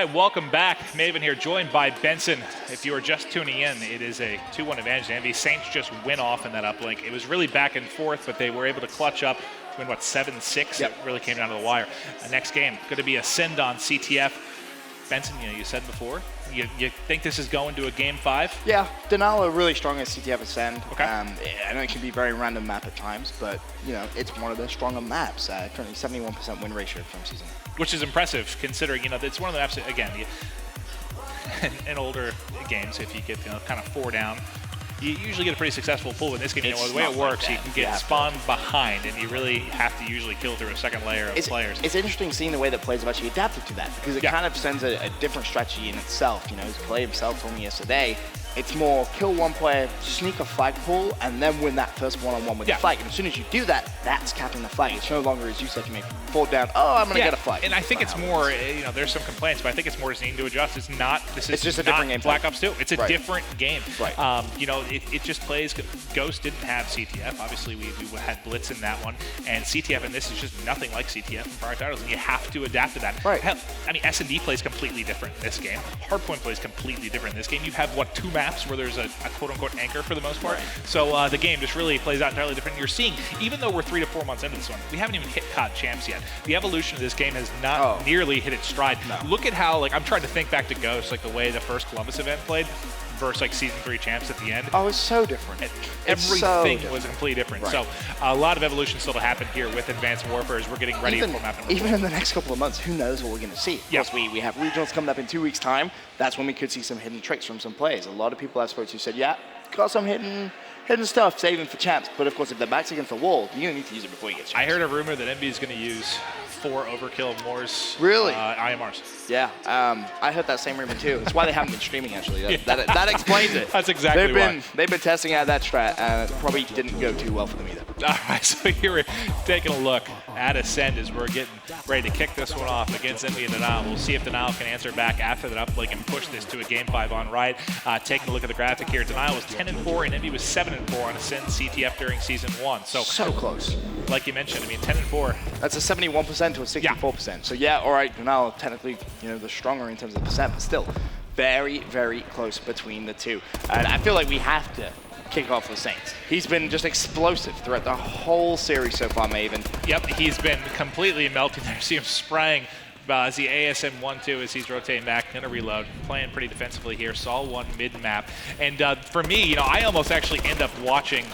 right, welcome back. Maven here, joined by Benson. If you are just tuning in, it is a 2-1 advantage. The Envy Saints just went off in that uplink. It was really back and forth, but they were able to clutch up, win, what, 7-6? Yep. It really came down to the wire. Next game, going to be a send on CTF. Benson, you said before, you think this is going to a Game 5? Yeah, Denali are really strong at CTF Ascend. Okay. I know it can be a very random map at times, but it's one of the stronger maps. Currently 71% win ratio from season. Which is impressive, considering it's one of the maps that, again, in older games, if you get kind of 4 down, you usually get a pretty successful pull. In this game, the way it works, you can get spawned behind, and you really have to usually kill through a second layer of players. It's interesting seeing the way that players have actually adapted to that, because it kind of sends a different strategy in itself. As Clay himself told me yesterday, it's more kill one player, sneak a flag pull, and then win that first one-on-one with the flag. And as soon as you do that, that's capping the flag. It's no longer, as you said, you may fall down, I'm going to get a flag. And I think it's more, there's some complaints, but I think it's more just needing to adjust. It's just a different game. Black Ops 2. It's a different game. Right. It just plays, Ghost didn't have CTF. Obviously, we had Blitz in that one. And CTF in this is just nothing like CTF in prior titles, and you have to adapt to that. Right. Hell, S&D plays completely different in this game. Hardpoint plays completely different in this game. You have, 2 maps where there's a quote-unquote anchor for the most part. Right. So the game just really plays out entirely different. You're seeing, even though we're 3 to 4 months into this one, we haven't even hit COD champs yet. The evolution of this game has not nearly hit its stride. No. Look at how, I'm trying to think back to Ghost, the way the first Columbus event played versus Season 3 champs at the end. Oh, it's so different. Everything was completely different. Right. So a lot of evolution still to happen here with Advanced Warfare as we're getting ready for map number 4. Even in the next couple of months, who knows what we're going to see. Of course, we have regionals coming up in 2 weeks' time. That's when we could see some hidden tricks from some players. A lot of people I've spoken to said, got some hidden stuff saving for champs. But of course, if their back's against the wall, you're going to need to use it before you get champs. I heard a rumor that NB is going to use 4 Overkill Moors IMRs. Yeah, I heard that same rumor too. That's why they haven't been streaming, actually. That explains it. That's exactly why. They've been testing out that strat, and it probably didn't go too well for them either. All right, so here we're taking a look at Ascend as we're getting ready to kick this one off against Envy and Denial. We'll see if Denial can answer back after that uplink and push this to a Game 5 on right. Taking a look at the graphic here, Denial was 10-4 and Envy was 7-4 on Ascend CTF during Season 1. So close. Like you mentioned, 10-4. That's a 71% to a 64%. So all right, Denial technically, the stronger in terms of percent, but still very, very close between the two. And I feel like we have to kick off with Saints. He's been just explosive throughout the whole series so far, Maven. Yep, he's been completely melting there. See him spraying as the ASM 1-2 as he's rotating back, gonna reload, playing pretty defensively here. Saw one mid-map. And for me, I almost actually end up watching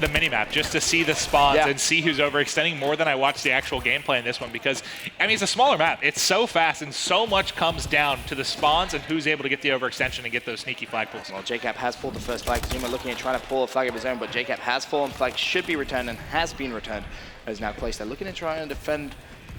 the minimap just to see the spawns and see who's overextending more than I watch the actual gameplay in this one, because it's a smaller map. It's so fast and so much comes down to the spawns and who's able to get the overextension and get those sneaky flag pulls. Well, JCap has pulled the first flag. Zuma looking at trying to pull a flag of his own, but JCap has fallen. Flag should be returned and has been returned. Is now placed there, looking to try and defend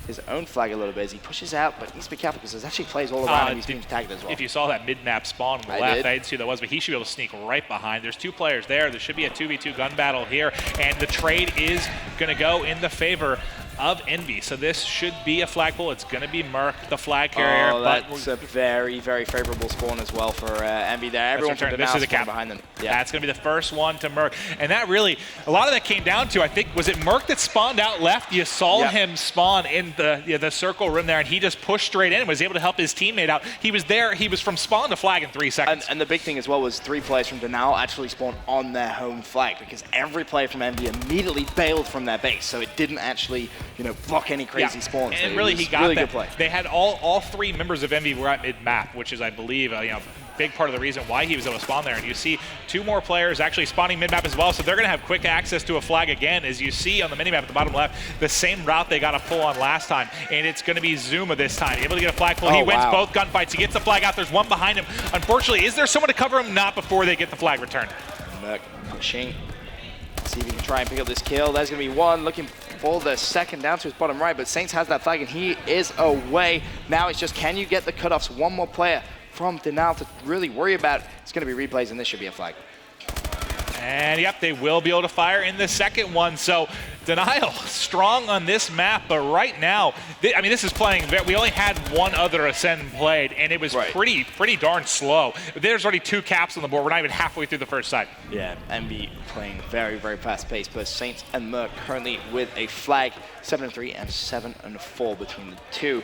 his own flag a little bit as he pushes out, but needs to be careful because there's actually plays all around him. He's being tagged as well. If you saw that mid-map spawn on the left, I didn't see who that was, but he should be able to sneak right behind. There's 2 players there. There should be a 2v2 gun battle here, and the trade is going to go in the favor of Envy. So this should be a flag pull. It's going to be Merc, the flag carrier. Oh, that's a very, very favorable spawn as well for Envy there. Everyone from this is a cap behind them. Yeah. That's going to be the first one to Merc. And that really, a lot of that came down to, I think, was it Merc that spawned out left? You saw him spawn in the circle room there, and he just pushed straight in and was able to help his teammate out. He was there. He was from spawn to flag in 3 seconds. And the big thing as well was 3 players from Denial actually spawned on their home flag, because every player from Envy immediately bailed from their base, so it didn't actually, block any crazy spawns. And really, he got that. Good play. They had all 3 members of Envy were at mid-map, which is, I believe, big part of the reason why he was able to spawn there. And you see 2 more players actually spawning mid-map as well, so they're going to have quick access to a flag again, as you see on the minimap at the bottom left, the same route they got a pull on last time, and it's going to be Zuma this time, able to get a flag pull. He wins both gunfights. He gets the flag out. There's one behind him. Unfortunately, is there someone to cover him? Not before they get the flag returned. Merc pushing. See if he can try and pick up this kill. There's going to be one looking for the second down to his bottom right, but Saints has that flag and he is away. Now it's just, can you get the cutoffs? One more player from Denial to really worry about. It's going to be replays, and this should be a flag. And they will be able to fire in the second one. So Denial strong on this map, but right now, this is playing. We only had one other Ascend played, and it was pretty darn slow. There's already 2 caps on the board. We're not even halfway through the first side. Yeah, MB playing very, very fast pace, but Saints and Merc currently with a flag, 7-3 and 7-4 between the two.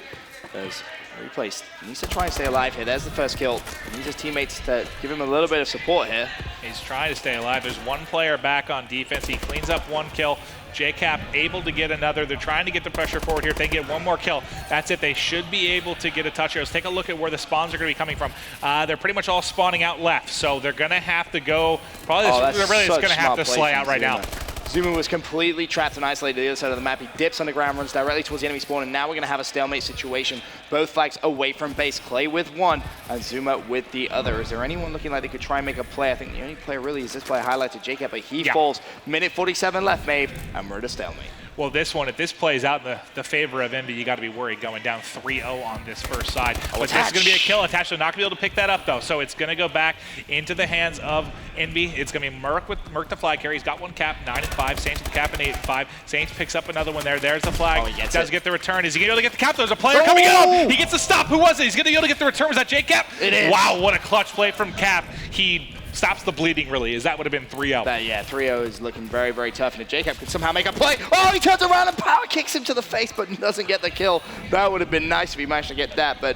As Replays. He needs to try and stay alive here. There's the first kill. He needs his teammates to give him a little bit of support here. He's trying to stay alive. There's one player back on defense. He cleans up one kill. JCap able to get another. They're trying to get the pressure forward here. If they get one more kill, that's it. They should be able to get a touch here. Let's take a look at where the spawns are going to be coming from. They're pretty much all spawning out left, so they're going to have to go. Probably they're really just going to have to slay out right now. Zuma was completely trapped and isolated to the other side of the map. He dips on the ground, runs directly towards the enemy spawn, and now we're going to have a stalemate situation. Both flags away from base. Clay with one, and Zuma with the other. Is there anyone looking like they could try and make a play? I think the only player really is this player highlighted, JCap, but he falls. Minute 47 left, Maeve, and we're at a stalemate. Well, this one, if this plays out in the favor of Envy, you got to be worried going down 3-0 on this first side. But this is going to be a kill. Attach, they're not going to be able to pick that up, though. So it's going to go back into the hands of Envy. It's going to be Merc with Merc the flag carry. He's got one cap, 9 and 5. Saints with the cap and 8 and 5. Saints picks up another one there. There's the flag. He does get the return. Is he going to be able to get the cap? There's a player coming out. He gets the stop. Who was it? He's going to be able to get the return. Was that JCap? It is. Wow, what a clutch play from Cap. He stops the bleeding, really, as that would have been 3-0. Yeah, 3-0 is looking very, very tough, and if JCap could somehow make a play, oh, he turns around and power kicks him to the face, but doesn't get the kill. That would have been nice if he managed to get that, but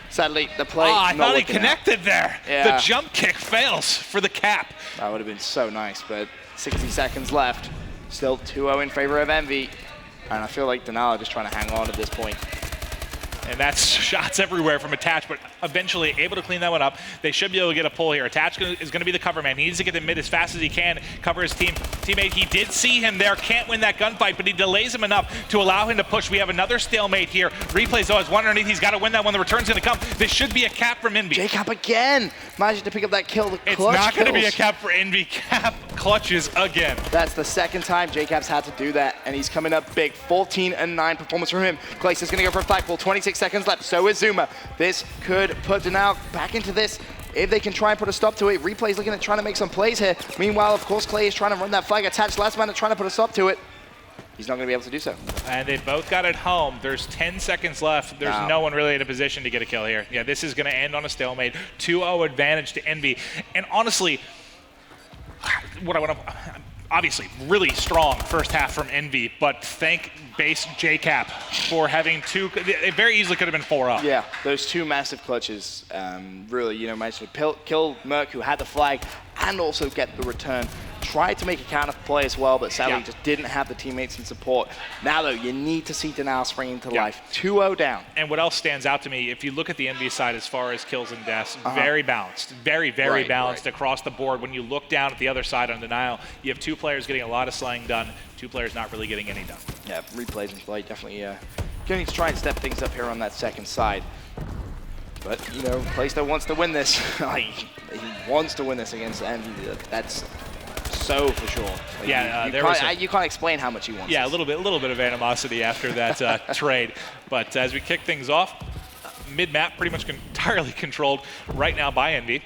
sadly, the play I not thought he working connected out. there. Yeah. The jump kick fails for the Cap. That would have been so nice, but 60 seconds left. Still 2-0 in favor of Envy, and I feel like Denali are just trying to hang on at this point. And that's shots everywhere from Attach, but eventually able to clean that one up. They should be able to get a pull here. Attach is going to be the cover man. He needs to get to mid as fast as he can, cover his teammate. He did see him there, can't win that gunfight, but he delays him enough to allow him to push. We have another stalemate here. Replays, though, has one underneath. He's got to win that one. The return's going to come. This should be a cap from Envy. JCap again managed to pick up that kill. It's not going to be a cap for Envy. Cap clutches again. That's the second time JCap's had to do that, and he's coming up big. 14 and 9 performance from him. Clace is going to go for a flagpole. 26 seconds left. So is Zuma. This could put Denal back into this if they can try and put a stop to it. Replay's looking at trying to make some plays here. Meanwhile, of course, Clay is trying to run that flag. Attached last man trying to put a stop to it. He's not going to be able to do so. And they both got it home. There's 10 seconds left. There's no one really in a position to get a kill here. Yeah, this is going to end on a stalemate. 2-0 advantage to Envy. And honestly, what I want to... Obviously, really strong first half from Envy, but thank base JCap for having two. It very easily could have been 4-0. Yeah, those two massive clutches really, managed to kill Merc, who had the flag, and also get the return. Tried to make a counter play as well, but sadly just didn't have the teammates and support. Now, though, you need to see Denal spring into life. 2-0 down. And what else stands out to me, if you look at the Envy side as far as kills and deaths, very balanced. Very, very balanced across the board. When you look down at the other side on Denial, you have two players getting a lot of slaying done, two players not really getting any done. Yeah, replays and play definitely going to need to try and step things up here on that second side. But, Playster wants to win this. He wants to win this against Envy. That's so for sure. You can't explain how much he wants. Yeah, this. a little bit of animosity after that trade. But as we kick things off, mid-map pretty much entirely controlled right now by Envy.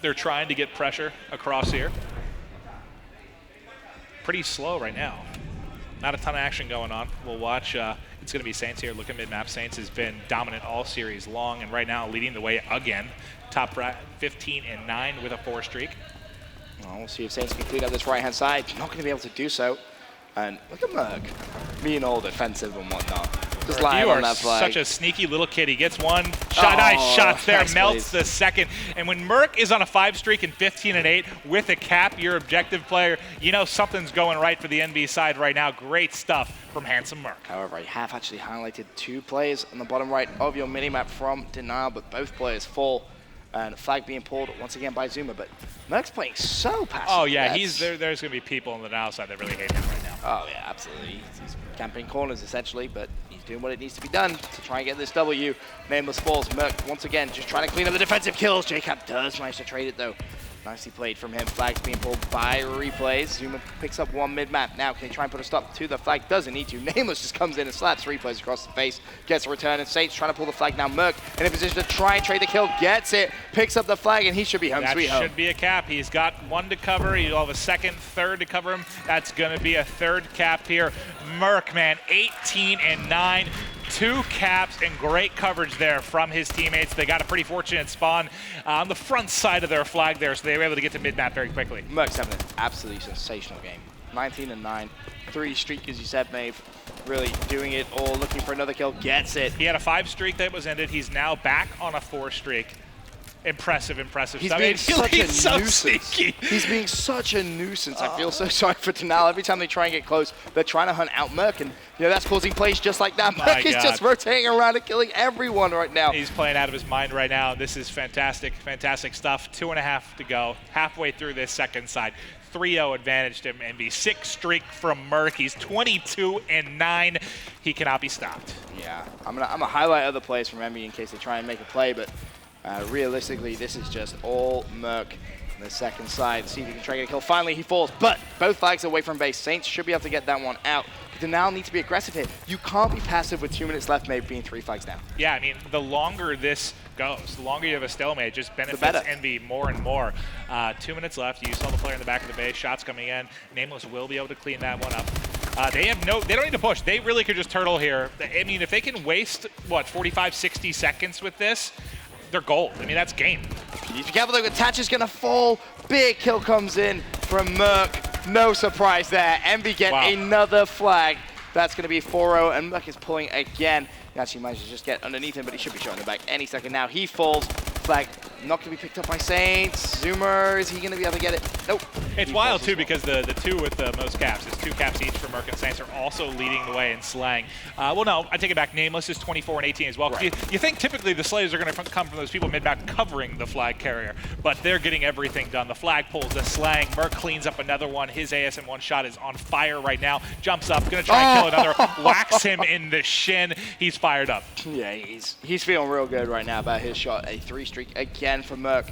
They're trying to get pressure across here. Pretty slow right now. Not a ton of action going on. We'll watch. It's going to be Saints here. Look at mid-map. Saints has been dominant all series long, and right now leading the way again. Top 15 and 9 with a 4 streak. Well, we'll see if Saints can clean up this right-hand side. Not going to be able to do so. And look at Merc, being all defensive and whatnot. Just lying on that flag. Such a sneaky little kid. He gets one shot. Nice shots there. Melts the second. And when Merc is on a 5 streak and 15 and 8 with a cap, your objective player, something's going right for the NB side right now. Great stuff from Handsome Merc. However, I have actually highlighted 2 players on the bottom right of your minimap from Denial, but both players fall. And flag being pulled once again by Zuma, but Merc's playing so passive. Oh yeah, there's going to be people on the Denial side that really hate him right now. Oh yeah, absolutely. He's camping corners essentially, but he's doing what it needs to be done to try and get this W. Nameless falls. Merc once again just trying to clean up the defensive kills. JCap does manage to trade it though. Nicely played from him. Flags being pulled by replays. Zuma picks up one mid-map. Now can he try and put a stop to the flag? Doesn't need to. Nameless just comes in and slaps replays across the face. Gets a return, and Saints trying to pull the flag. Now Merc in a position to try and trade the kill. Gets it. Picks up the flag, and he should be home sweet home. That should be a cap. He's got 1 to cover. He'll have a second, third to cover him. That's going to be a third cap here. Merc, man, 18 and 9. 2 caps and great coverage there from his teammates. They got a pretty fortunate spawn on the front side of their flag there, so they were able to get to mid-map very quickly. Merc's having an absolutely sensational game. 19-9. 3 streak, as you said, Maeve. Really doing it all, looking for another kill, gets it. He had a 5 streak that was ended. He's now back on a 4 streak. Impressive He's stuff. being such a so nuisance. sneaky. He's being such a nuisance. I feel so sorry for Denial. Every time they try and get close, they're trying to hunt out Merc, and that's causing plays just like that. Merc is just rotating around and killing everyone right now. He's playing out of his mind right now. This is fantastic stuff. 2.5 to go. Halfway through this second side. 3-0 advantage to Envy. 6 streak from Merc. He's 22-9. He cannot be stopped. Yeah, I'm gonna highlight other plays from Envy in case they try and make a play, but realistically, this is just all Merc on the second side. See if he can try to get a kill. Finally, he falls, but both flags away from base. Saints should be able to get that one out. But now need to be aggressive here. You can't be passive with 2 minutes left, maybe being 3 flags down. Yeah, I mean, the longer this goes, the longer you have a stalemate, it just benefits Envy more and more. 2 minutes left. You saw the player in the back of the base. Shots coming in. Nameless will be able to clean that one up. They don't need to push. They really could just turtle here. I mean, if they can waste, 45, 60 seconds with this, they're gold. I mean, that's game. Be careful though, the Attach is gonna fall. Big kill comes in from Merc. No surprise there. Envy get another flag. That's gonna be 4-0, and Merc is pulling again. He actually managed to just get underneath him, but he should be showing the back any second now. He falls. Flag not gonna be picked up by Saints. Zoomer, is he gonna be able to get it? Nope. It's wild too because the 2 with the most caps, it's 2 caps each for Merc and Saints, are also leading the way in slang. Well, no, I take it back. Nameless is 24-18 as well. Right. You think typically the slays are going to come from those people mid-map covering the flag carrier, but they're getting everything done. The flag pulls the slang. Merc cleans up another one. His ASM1 shot is on fire right now. Jumps up, going to try and kill another. Whacks him in the shin. He's fired up. Yeah, he's feeling real good right now about his shot. A 3 streak again for Merc.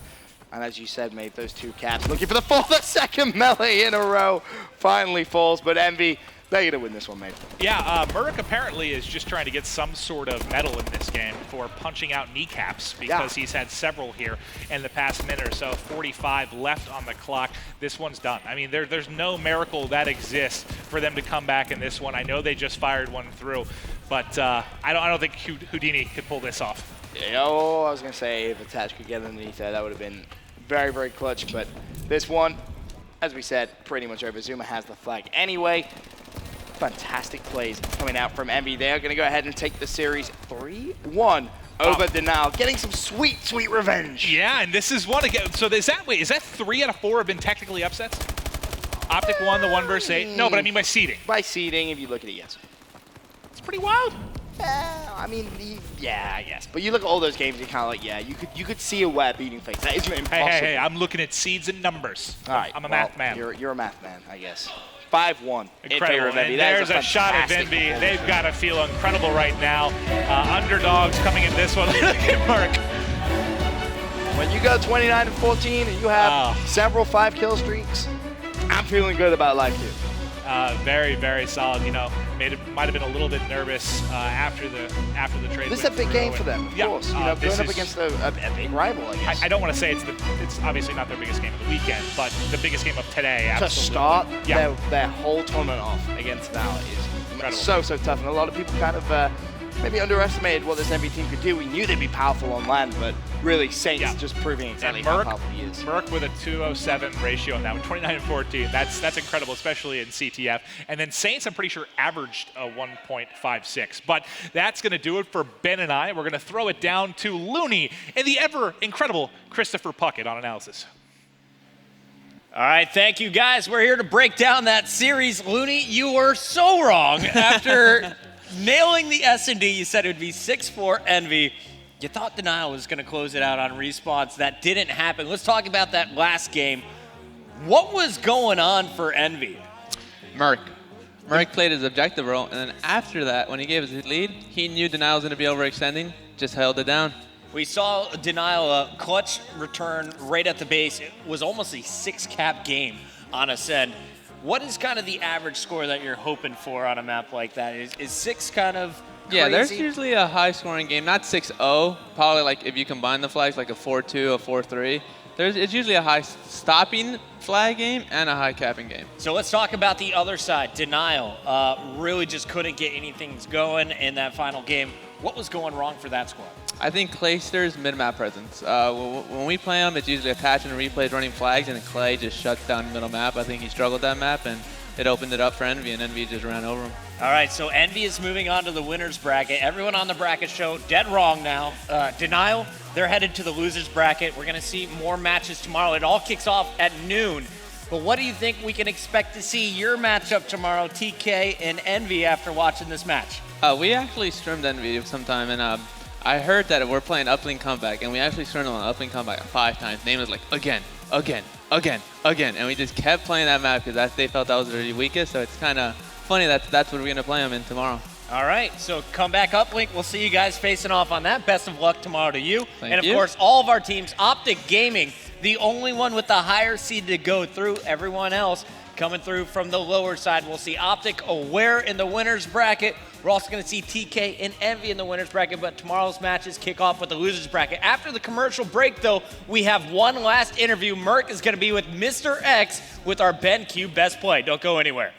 And as you said, mate, those 2 caps looking for the 4th second melee in a row. Finally falls, but Envy, they're going to win this one, mate. Yeah, Merc apparently is just trying to get some sort of medal in this game for punching out kneecaps because he's had several here in the past minute or so. 45 left on the clock. This one's done. I mean, there's no miracle that exists for them to come back in this one. I know they just fired one through, but I don't think Houdini could pull this off. I was going to say if Attach could get underneath there, that would have been very, very clutch. But this one, as we said, pretty much over. Zuma has the flag anyway. Fantastic plays coming out from Envy. They're going to go ahead and take the series 3-1 over Denial, getting some sweet, sweet revenge. Yeah, and this is one again. So is that 3 out of 4 have been technically upsets? Optic won the 1 versus 8. No, but I mean by seeding. By seeding, if you look at it, yes. It's pretty wild. I mean, yeah, I guess. But you look at all those games, you're kind of like, yeah, you could see a WR beating face. That isn't impossible. Hey, I'm looking at seeds and numbers. All right, I'm a math man. You're a math man, I guess. 5-1 in favor of Incredible. Envy. And there's a shot of Envy. They've got to feel incredible right now. Underdogs coming in this one. Look at Merc. When you go 29-14 and you have several 5-kill streaks, I'm feeling good about life too. Very, very solid. You know, might have been a little bit nervous after the trade. This is a big game for them, of course. You know, going up against a big rival, I guess. I don't want to say it's obviously not their biggest game of the weekend, but the biggest game of today. Absolutely. To start their whole tournament off against Val is so tough, and a lot of people kind of maybe underestimated what this Envy team could do. We knew they'd be powerful on land, but really Saints just proving exactly how powerful he is. Merc with a 207 ratio now, 29-14. That's incredible, especially in CTF. And then Saints, I'm pretty sure, averaged a 1.56. But that's going to do it for Ben and I. We're going to throw it down to Looney and the ever incredible Christopher Puckett on analysis. All right, thank you, guys. We're here to break down that series. Looney, you were so wrong. After nailing the S&D, you said it would be 6-4 Envy. You thought Denial was going to close it out on respawns. That didn't happen. Let's talk about that last game. What was going on for Envy? Merc played his objective role, and then after that, when he gave us his lead, he knew Denial was going to be overextending, just held it down. We saw Denial a clutch return right at the base. It was almost a 6-cap game on Ascend. What is kind of the average score that you're hoping for on a map like that? Is 6 kind of crazy? Yeah, there's usually a high-scoring game, not 6-0. Probably like if you combine the flags, like a 4-2, a 4-3. It's usually a high-stopping flag game and a high-capping game. So let's talk about the other side. Denial really just couldn't get anything going in that final game. What was going wrong for that squad? I think Clayster's mid-map presence. When we play him, it's usually Attach and replays running flags, and Clay just shuts down middle map. I think he struggled that map, and it opened it up for Envy, and Envy just ran over them. All right, so Envy is moving on to the winner's bracket. Everyone on the bracket show dead wrong now. Denial, they're headed to the loser's bracket. We're going to see more matches tomorrow. It all kicks off at noon. But what do you think we can expect to see your matchup tomorrow, TK and Envy, after watching this match? We actually streamed Envy sometime, and I heard that we're playing Uplink Comeback, and we actually streamed on Uplink Comeback 5 times. Name was like, again, and we just kept playing that map because they felt that was their weakest, so it's kind of funny that's what we're going to play them in tomorrow. All right, so come back Uplink. We'll see you guys facing off on that. Best of luck tomorrow to you. Thank and, you. of course, all of our teams, Optic Gaming, the only one with the higher seed to go through. Everyone else coming through from the lower side. We'll see Optic Aware in the winner's bracket. We're also going to see TK and Envy in the winner's bracket, but tomorrow's matches kick off with the loser's bracket. After the commercial break, though, we have one last interview. Merc is going to be with Mr. X with our BenQ Best Play. Don't go anywhere.